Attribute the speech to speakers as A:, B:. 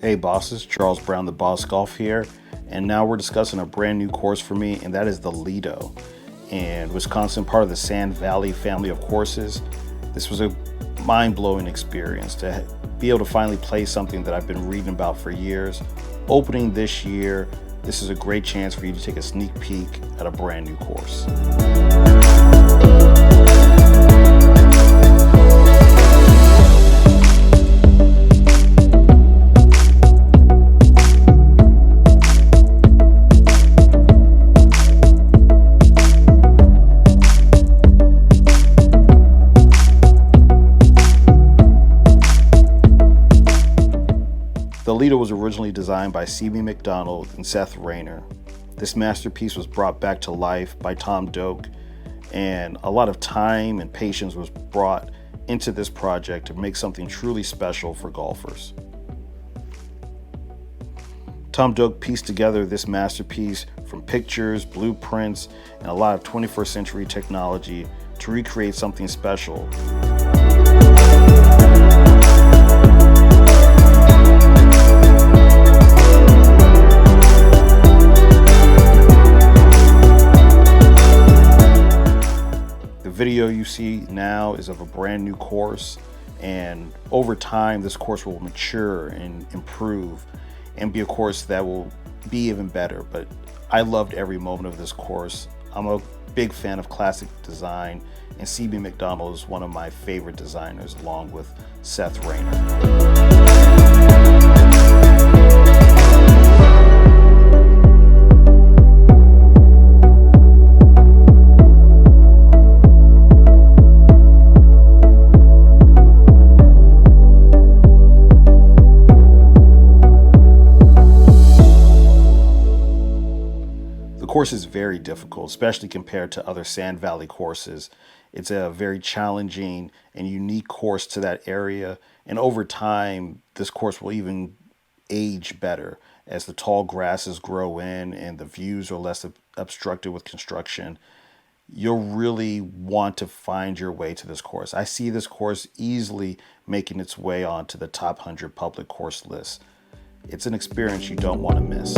A: Hey bosses, Charles Brown, the Boss Golf here, and now we're discussing a brand new course for me, and that is the Lido. And Wisconsin, part of the Sand Valley family of courses. This was a mind-blowing experience to be able to finally play something that I've been reading about for years. Opening this year, this is a great chance for you to take a sneak peek at a brand new course. The Lido was originally designed by CB MacDonald and Seth Rayner. This masterpiece was brought back to life by Doak, and a lot of time and patience was brought into this project to make something truly special for golfers. Doak pieced together this masterpiece from pictures, blueprints, and a lot of 21st century technology to recreate something special. The video you see now is of a brand new course, and over time this course will mature and improve and be a course that will be even better. But I loved every moment of this course. I'm a big fan of classic design, and CB MacDonald is one of my favorite designers, along with Seth Rayner. The course is very difficult, especially compared to other Sand Valley courses. It's a very challenging and unique course to that area, and over time this course will even age better as the tall grasses grow in and the views are less obstructed with construction. You'll really want to find your way to this course. I see this course easily making its way onto the top 100 public course list. It's an experience you don't want to miss.